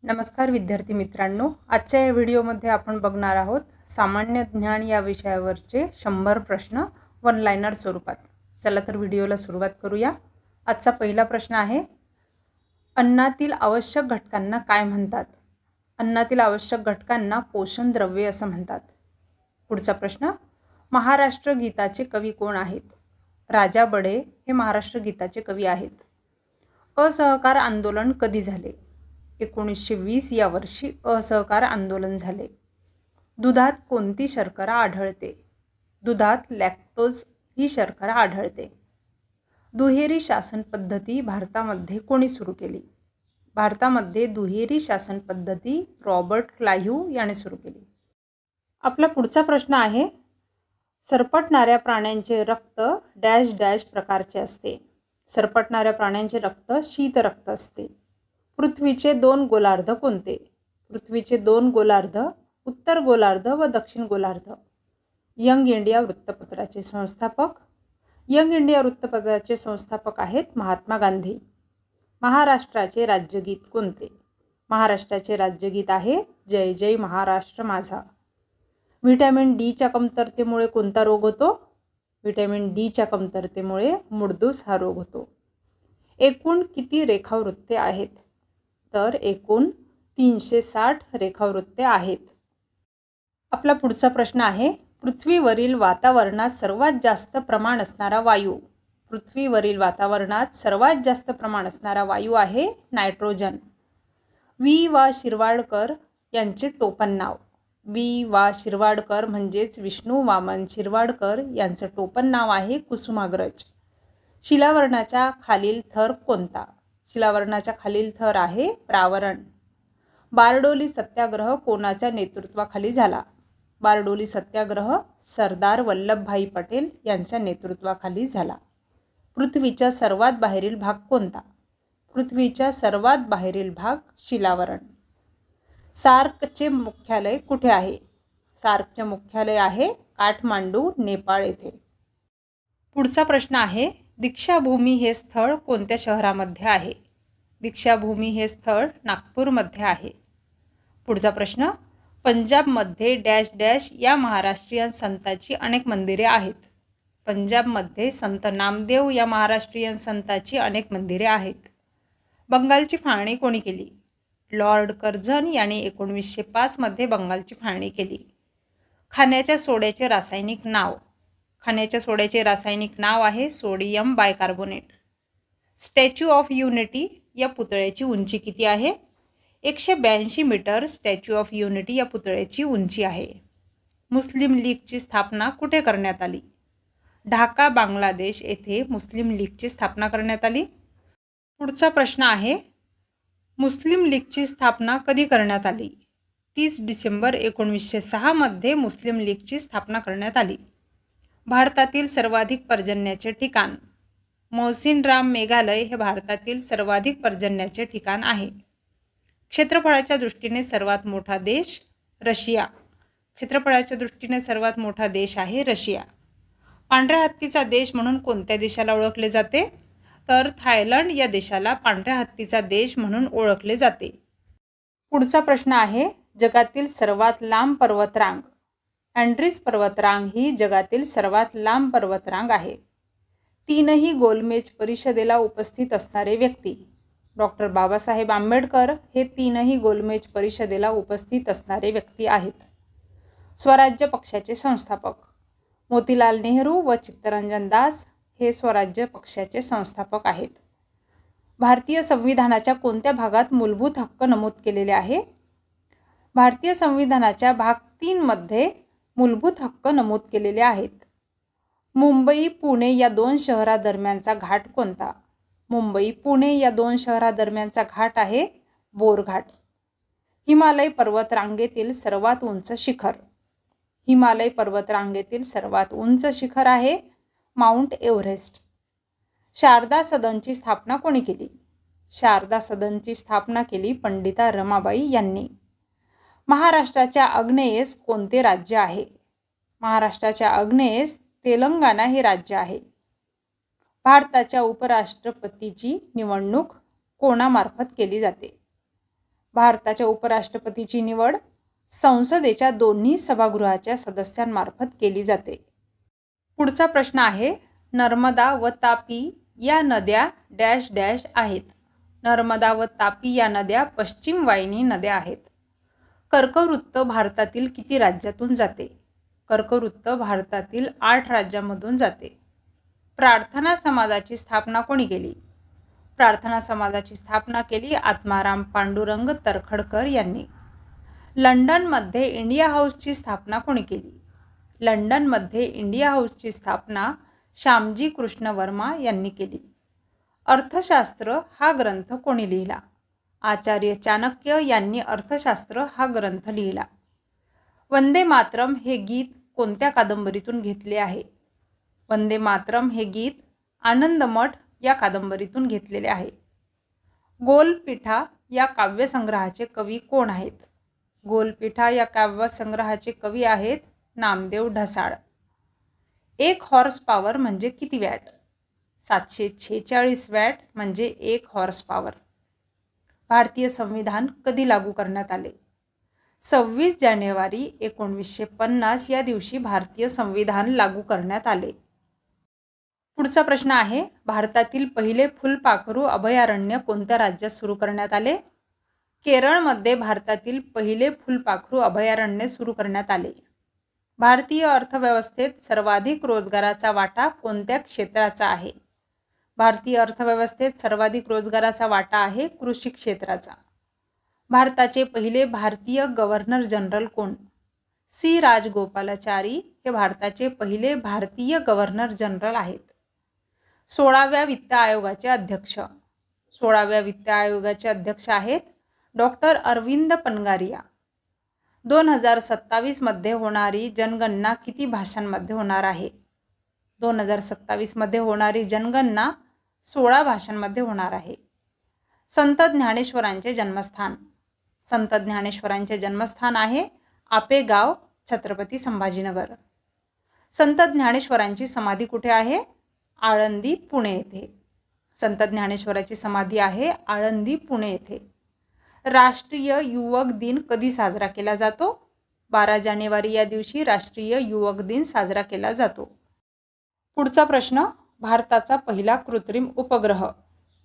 नमस्कार विद्यार्थी मित्रांनो, आजच्या या व्हिडिओमध्ये आपण बघणार आहोत सामान्य ज्ञान या विषयावरचे 100 प्रश्न वन लाइनर स्वरूपात। चला तर व्हिडिओला सुरुवात करूया। आजचा पहिला प्रश्न आहे, अन्नातील आवश्यक घटकांना काय म्हणतात? अन्नातील आवश्यक घटकांना पोषण द्रव्ये असं म्हणतात। पुढचा प्रश्न, महाराष्ट्र गीताचे कवी कोण आहेत? राजा बडे हे महाराष्ट्र गीताचे कवी आहेत। असहकार आंदोलन कधी झाले? 1920 या वर्षी असहकार आंदोलन झाले। दुधात कोणती शर्करा आढळते? दुधात लॅक्टोज ही शर्करा आढळते। दुहेरी शासन पद्धती भारतामध्ये कोणी सुरू केली? भारतामध्ये दुहेरी शासन पद्धती रॉबर्ट क्लाइव्ह याने सुरू केली। आपला पुढचा प्रश्न आहे, सरपटणाऱ्या प्राण्यांचे रक्त डॅश डॅश प्रकारचे असते। सरपटणाऱ्या प्राण्यांचे रक्त शीत रक्त असते। पृथ्वीचे 2 गोलार्ध कोणते? पृथ्वीचे 2 गोलार्ध उत्तर गोलार्ध व दक्षिण गोलार्ध। यंग इंडिया वृत्तपत्राचे संस्थापक आहेत महात्मा गांधी। महाराष्ट्राचे राज्यगीत कोणते? महाराष्ट्राचे राज्यगीत आहे जय जय महाराष्ट्र माझा। व्हिटॅमिन डीच्या कमतरतेमुळे कोणता रोग होतो? व्हिटॅमिन डीच्या कमतरतेमुळे मुळदूस हा रोग होतो। एकूण किती रेखावृत्ते आहेत? तर एकूण 360 रेखावृत्ते आहेत। आपला पुढचा प्रश्न आहे, पृथ्वीवरील वातावरणात सर्वात जास्त प्रमाण असणारा वायू? पृथ्वीवरील वातावरणात सर्वात जास्त प्रमाण असणारा वायू आहे नायट्रोजन। वि वा शिरवाडकर यांचे टोपण नाव? वि वा शिरवाडकर म्हणजेच विष्णू वामन शिरवाडकर यांचं टोपण नाव आहे कुसुमाग्रज। शिलावरणाच्या खालील थर कोणता? शिलावरणाच्या खालील थर आहे प्रावरण। बारडोली सत्याग्रह कोणाच्या नेतृत्वाखाली झाला? बारडोली सत्याग्रह सरदार वल्लभभाई पटेल यांच्या नेतृत्वाखाली झाला। पृथ्वीचा सर्वात बाहेरील भाग कोणता? पृथ्वीच्या सर्वात बाहेरील भाग शिलावरण। सार्कचे मुख्यालय कुठे आहे? सार्कचे मुख्यालय आहे काठमांडू, नेपाळ येथे। पुढचा प्रश्न आहे, दीक्षाभूमी हे स्थळ कोणत्या शहरामध्ये आहे? दीक्षाभूमी हे स्थळ नागपूरमध्ये आहे। पुढचा प्रश्न, पंजाबमध्ये डॅश डॅश या महाराष्ट्रीयन संताची अनेक मंदिरे आहेत। पंजाबमध्ये संत नामदेव या महाराष्ट्रीयन संताची अनेक मंदिरे आहेत। बंगालची फाळणी कोणी केली? लॉर्ड कर्झन यांनी 1905 मध्ये बंगालची फाळणी केली। खाण्याच्या सोड्याचे रासायनिक नाव? खाण्याच्या सोड्याचे रासायनिक नाव आहे sodium bicarbonate. Statue of unity या पुतळ्याची उंची किती आहे? 182 मीटर स्टॅच्यू ऑफ युनिटी या पुतळ्याची उंची आहे। मुस्लिम लीगची स्थापना कुठे करण्यात आली? ढाका, बांगलादेश येथे मुस्लिम लीगची स्थापना करण्यात आली। पुढचा प्रश्न आहे, मुस्लिम लीगची स्थापना कधी करण्यात आली? 30 डिसेंबर 1906 मध्ये मुस्लिम लीगची स्थापना करण्यात आली। भारतातील सर्वाधिक पर्जन्याचे ठिकाण? मौसिनराम मेघालय हे भारतातील सर्वाधिक पर्जन्याचे ठिकाण आहे। क्षेत्रफळाच्या दृष्टीने सर्वात मोठा देश? रशिया। क्षेत्रफळाच्या दृष्टीने सर्वात मोठा देश आहे रशिया। पांढऱ्या हत्तीचा देश म्हणून कोणत्या देशाला ओळखले जाते? तर थायलंड या देशाला पांढऱ्या हत्तीचा देश म्हणून ओळखले जाते। पुढचा प्रश्न आहे, जगातील सर्वात लांब पर्वतरांग? अँड्रीज पर्वतरांग ही जगातील सर्वात लांब पर्वतरांग आहे। तीनही गोलमेज परिषदेला उपस्थित असणारे व्यक्ती? डॉक्टर बाबासाहेब आंबेडकर हे तीनही गोलमेज परिषदेला उपस्थित असणारे व्यक्ती आहेत। स्वराज्य पक्षाचे संस्थापक? मोतीलाल नेहरू व चित्तरंजन दास हे स्वराज्य पक्षाचे संस्थापक आहेत। भारतीय संविधानाच्या कोणत्या भागात मूलभूत हक्क नमूद केलेले आहे? भारतीय संविधानाच्या भाग 3 मध्ये मूलभूत हक्क नमूद केलेले आहेत। मुंबई पुणे या 2 शहरादरम्यानचा घाट कोणता? मुंबई पुणे या 2 शहरादरम्यानचा घाट आहे बोरघाट। हिमालय पर्वतरांगेतील सर्वात उंच शिखर? हिमालय पर्वतरांगेतील सर्वात उंच शिखर आहे माउंट एव्हरेस्ट। शारदा सदनची स्थापना कोणी केली? शारदा सदनची स्थापना केली पंडिता रमाबाई यांनी। महाराष्ट्राच्या आग्नेयेस कोणते राज्य आहे? महाराष्ट्राच्या आग्नेयेस तेलंगणा हे राज्य आहे। भारताच्या उपराष्ट्रपतीची निवडणूक कोणामार्फत केली जाते? भारताच्या उपराष्ट्रपतीची निवड संसदेच्या दोन्ही सभागृहाच्या सदस्यांमार्फत केली जाते. पुढचा प्रश्न आहे, नर्मदा व तापी या नद्या डॅश डॅश आहेत. नर्मदा व तापी या नद्या पश्चिम वाहिनी नद्या आहेत. कर्कवृत्त भारतातील किती राज्यातून जाते? कर्कवृत्त भारतातील 8 राज्यांमधून जाते. प्रार्थना समाजाची स्थापना कोणी केली? प्रार्थना समाजाची स्थापना केली आत्माराम पांडुरंग तरखडकर यांनी. लंडनमध्ये इंडिया हाऊसची स्थापना कोणी केली? लंडनमध्ये इंडिया हाऊसची स्थापना श्यामजी कृष्ण वर्मा यांनी केली. अर्थशास्त्र हा ग्रंथ कोणी लिहिला? आचार्य चाणक्य यांनी अर्थशास्त्र हा ग्रंथ लिहिला. वंदे मातरम हे गीत कोणत्या कादंबरीतून घेतले आहे? वंदे मातरम हे गीत आनंदमठ या कादंबरीतून घेतलेले आहे. गोलपीठा या काव्यसंग्रहाचे कवी कोण आहेत? गोलपीठा या काव्यसंग्रहाचे कवी आहेत नामदेव ढसाळ. 1 हॉर्स पॉवर म्हणजे किती वॅट? 746 वॅट म्हणजे 1 हॉर्स पॉवर. भारतीय संविधान कधी लागू करण्यात आले? 26 जानेवारी 1950 या दिवशी भारतीय संविधान लागू करण्यात आले. पुढचा प्रश्न आहे, भारतातील पहिले फुलपाखरू अभयारण्य कोणत्या राज्यात सुरू करण्यात आले? केरळमध्ये भारतातील पहिले फुलपाखरू अभयारण्य सुरू करण्यात आले. भारतीय अर्थव्यवस्थेत सर्वाधिक रोजगाराचा वाटा कोणत्या क्षेत्राचा आहे? भारतीय अर्थव्यवस्थेत सर्वाधिक रोजगाराचा वाटा आहे कृषी क्षेत्राचा. भारताचे पहिले भारतीय गव्हर्नर जनरल कोण? सी राजगोपालाचारी हे भारताचे पहिले भारतीय गव्हर्नर जनरल आहेत. 16व्या वित्त आयोगाचे अध्यक्ष. 16व्या वित्त आयोगाचे अध्यक्ष आहेत डॉक्टर अरविंद पनगारिया. 2027 मध्ये होणारी जनगणना किती भाषांमध्ये होणार आहे? 2027 मध्ये होणारी जनगणना 16 भाषांमध्ये होणार आहे. संत ज्ञानेश्वरांचे जन्मस्थान. संत ज्ञानेश्वरांचे जन्मस्थान आहे आपेगाव, छत्रपती संभाजीनगर. संत ज्ञानेश्वरांची समाधी कुठे आहे? आळंदी, पुणे येथे. संत ज्ञानेश्वराची समाधी आहे आळंदी, पुणे येथे. राष्ट्रीय युवक दिन कधी साजरा केला जातो? 12 जानेवारी या दिवशी राष्ट्रीय युवक दिन साजरा केला जातो. पुढचा प्रश्न, भारताचा पहिला कृत्रिम उपग्रह.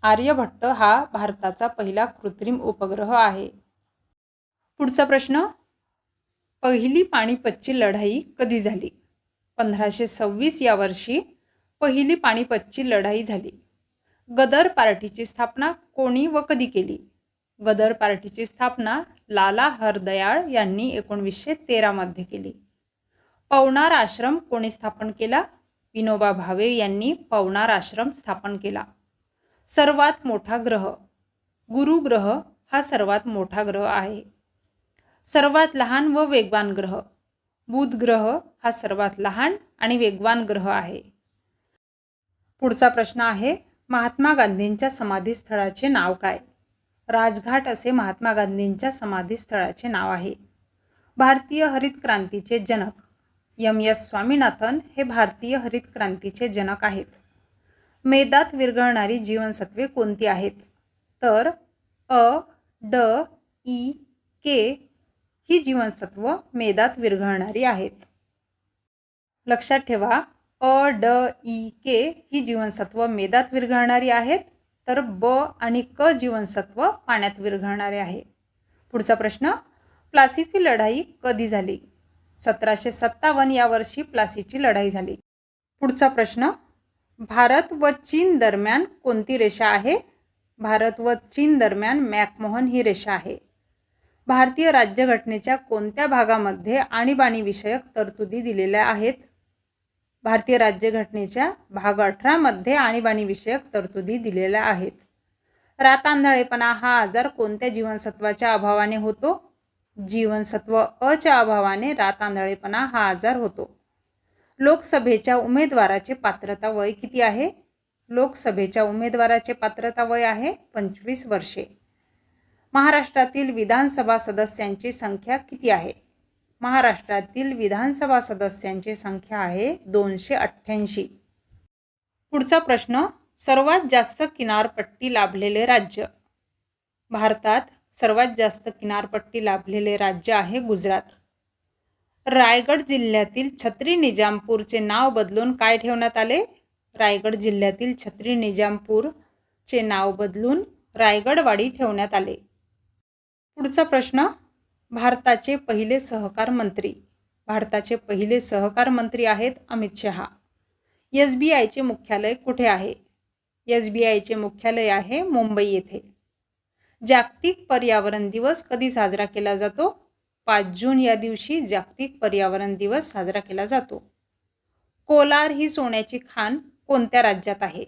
आर्यभट्ट हा भारताचा पहिला कृत्रिम उपग्रह आहे. पुढचा प्रश्न, पहिली पानिपतची लढाई कधी झाली? 1526 या वर्षी पहिली पानिपतची लढाई झाली. गदर पार्टीची स्थापना कोणी व कधी केली? गदर पार्टीची स्थापना लाला हरदयाळ यांनी 1913 मध्ये केली. पवनार आश्रम कोणी स्थापन केला? विनोबा भावे यांनी पवनार आश्रम स्थापन केला. सर्वात मोठा ग्रह. गुरु ग्रह हा सर्वात मोठा ग्रह आहे. सर्वात लहान व वेगवान ग्रह. बुध ग्रह हा सर्वात लहान आणि वेगवान ग्रह आहे. पुढचा प्रश्न आहे, महात्मा गांधींच्या समाधीस्थळाचे नाव काय? राजघाट असे महात्मा गांधींच्या समाधीस्थळाचे नाव आहे. भारतीय हरित क्रांतीचे जनक. एम.एस. स्वामीनाथन हे भारतीय हरित क्रांतीचे जनक आहेत. मेदात विरघळणारी जीवनसत्वे कोणती आहेत? तर अ, ड, ई, के ही जीवनसत्व मेदात विरघळणारी आहेत. लक्षात ठेवा, अ, ड, ई, के ही जीवनसत्व मेदात विरघळणारी आहेत, तर ब आणि क जीवनसत्व पाण्यात विरघळणारे आहे. पुढचा प्रश्न, प्लासीची लढाई कधी झाली? 1757 या वर्षी प्लासीची लढाई झाली. पुढचा प्रश्न, भारत व चीन दरम्यान कोणती रेषा आहे? भारत व चीन दरम्यान मॅकमोहन ही रेषा आहे. भारतीय राज्यघटनेच्या कोणत्या भागामध्ये आणीबाणीविषयक तरतुदी दिलेल्या आहेत? भारतीय राज्यघटनेच्या भाग 18 मध्ये आणीबाणीविषयक तरतुदी दिलेल्या आहेत. रातांधळेपणा हा आजार कोणत्या जीवनसत्वाच्या अभावाने होतो? जीवनसत्व अ च्या अभावाने रातांधळेपणा हा आजार होतो. लोकसभेच्या उमेदवाराचे पात्रता वय किती आहे? लोकसभेच्या उमेदवाराचे पात्रता वय आहे 25 वर्षे. महाराष्ट्रातील विधानसभा सदस्यांची संख्या किती आहे? महाराष्ट्रातील विधानसभा सदस्यांची संख्या आहे 288. पुढचा प्रश्न, सर्वात जास्त किनारपट्टी लाभलेले राज्य. भारतात सर्वात जास्त किनारपट्टी लाभलेले राज्य आहे गुजरात. रायगड जिल्ह्यातील छत्री निजामपूरचे नाव बदलून काय ठेवण्यात आले? रायगड जिल्ह्यातील छत्री निजामपूरचे नाव बदलून रायगडवाडी ठेवण्यात आले. पुढचा प्रश्न, भारताचे पहिले सहकार मंत्री. भारताचे पहिले सहकार मंत्री आहेत अमित शहा. SBIचे मुख्यालय कुठे आहे? SBIचे मुख्यालय आहे मुंबई येथे. जागतिक पर्यावरण दिवस कधी साजरा केला जातो? 5 जून या दिवशी जागतिक पर्यावरण दिवस साजरा केला जातो. कोलार ही सोन्याची खाण कोणत्या राज्यात आहे?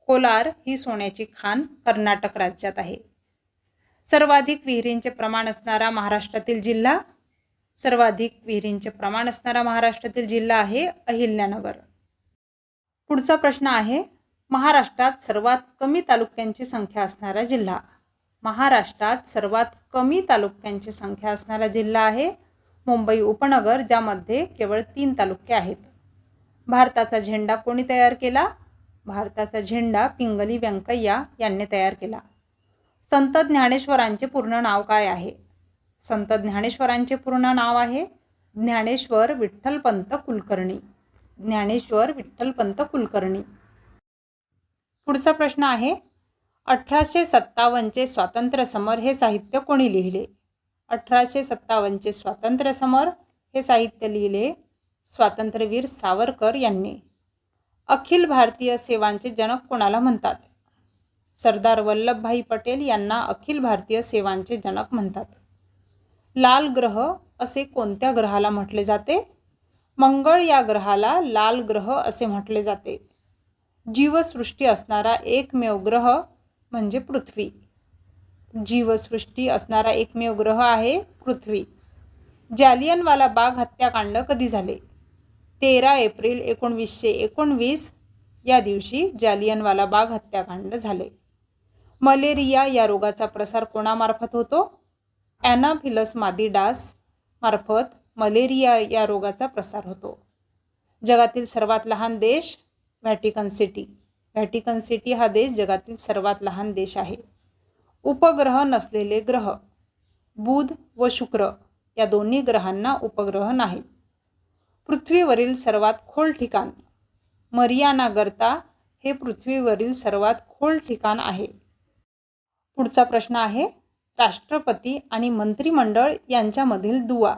कोलार ही सोन्याची खाण कर्नाटक राज्यात आहे. सर्वाधिक विहिरींचे प्रमाण असणारा महाराष्ट्रातील जिल्हा. सर्वाधिक विहिरींचे प्रमाण असणारा महाराष्ट्रातील जिल्हा आहे अहिल्यानगर. पुढचा प्रश्न आहे, महाराष्ट्रात सर्वात कमी तालुक्यांची संख्या असणारा जिल्हा. महाराष्ट्रात सर्वात कमी तालुक्यांची संख्या असणारा जिल्हा आहे मुंबई उपनगर, ज्यामध्ये केवळ 3 तालुके आहेत. भारताचा झेंडा कोणी तयार केला? भारताचा झेंडा पिंगली व्यंकय्या यांनी तयार केला. संत ज्ञानेश्वरांचे पूर्ण नाव काय आहे? संत ज्ञानेश्वरांचे पूर्ण नाव आहे ज्ञानेश्वर विठ्ठलपंत कुलकर्णी. ज्ञानेश्वर विठ्ठलपंत कुलकर्णी. पुढचा प्रश्न आहे, 1857चे स्वातंत्र्य समर हे साहित्य कोणी लिहिले? 1857चे स्वातंत्र्य समर हे साहित्य लिहिले स्वातंत्र्यवीर सावरकर यांनी. अखिल भारतीय सेवांचे जनक कोणाला म्हणतात? सरदार वल्लभभाई पटेल यांना अखिल भारतीय सेवांचे जनक म्हणतात. लाल ग्रह असे कोणत्या ग्रहाला म्हटले जाते? मंगळ या ग्रहाला लाल ग्रह असे म्हटले जाते. जीवसृष्टी असणारा एकमेव ग्रह म्हणजे पृथ्वी. जीवसृष्टी असणारा एकमेव ग्रह आहे पृथ्वी. जालियनवाला बाग हत्याकांड कधी झाले? 13 एप्रिल 1919 या दिवशी जालियनवाला बाग हत्याकांड झाले. मलेरिया या रोगाचा प्रसार कोणामार्फत होतो? ॲनाफिलस मादिडास मार्फत मलेरिया या रोगाचा प्रसार होतो. जगातील सर्वात लहान देश व्हॅटिकन सिटी. व्हॅटिकन सिटी हा देश जगातील सर्वात लहान देश आहे. उपग्रह नसलेले ग्रह. बुध व शुक्र या दोन्ही ग्रहांना उपग्रह नाहीत. पृथ्वीवरील सर्वात खोल ठिकाण. मरियाना गर्ता हे पृथ्वीवरील सर्वात खोल ठिकाण आहे. पुढचा प्रश्न आहे, राष्ट्रपती आणि मंत्रिमंडळ यांच्यामधील दुवा.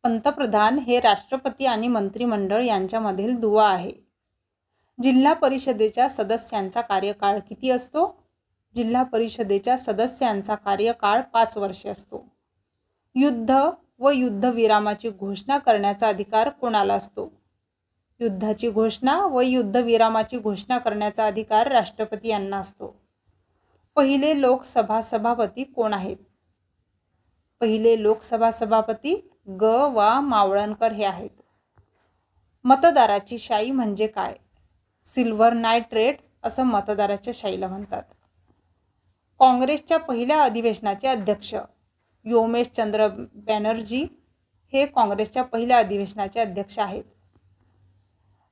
पंतप्रधान हे राष्ट्रपती आणि मंत्रिमंडळ यांच्यामधील दुवा आहे. जिल्हा परिषदेच्या सदस्यांचा कार्यकाळ किती असतो? जिल्हा परिषदेच्या सदस्यांचा कार्यकाळ 5 वर्षे असतो. युद्ध व युद्धविरामाची घोषणा करण्याचा अधिकार कोणाला असतो? युद्धाची घोषणा व युद्धविरामाची घोषणा करण्याचा अधिकार राष्ट्रपती यांना असतो. पहिले लोकसभा सभापती कोण आहेत? पहिले लोकसभा सभापती ग. वा. मावळणकर हे आहेत. मतदाराची शाई म्हणजे काय? सिल्व्हर नायट्रेट असं मतदाराच्या शाईला म्हणतात. काँग्रेसच्या पहिल्या अधिवेशनाचे अध्यक्ष योमेशचंद्र बॅनर्जी हे काँग्रेसच्या पहिल्या अधिवेशनाचे अध्यक्ष आहेत.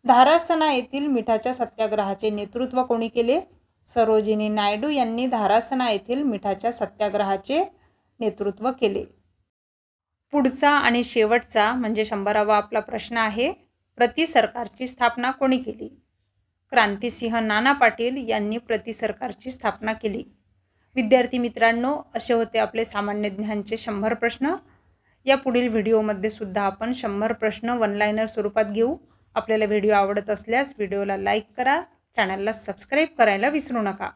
धारासना येथील मिठाच्या सत्याग्रहाचे नेतृत्व कोणी केले? सरोजिनी नायडू यांनी धारासना येथील मिठाच्या सत्याग्रहाचे नेतृत्व केले. पुढचा आणि शेवटचा म्हणजे 100वा आपला प्रश्न आहे, प्रति सरकारची स्थापना कोणी केली? क्रांतिसिंह नाना पाटील यांनी प्रति सरकारची स्थापना केली. विद्यार्थी मित्रांनो, असे होते आपले सामान्य ज्ञानचे 100 प्रश्न. या पुढील व्हिडिओमध्ये सुद्धा आपण 100 प्रश्न वन लाइनर स्वरूपात घेऊ. आपल्याला व्हिडिओ आवडत असल्यास व्हिडिओला लाईक करा, चॅनलला सबस्क्राईब करायला विसरू नका.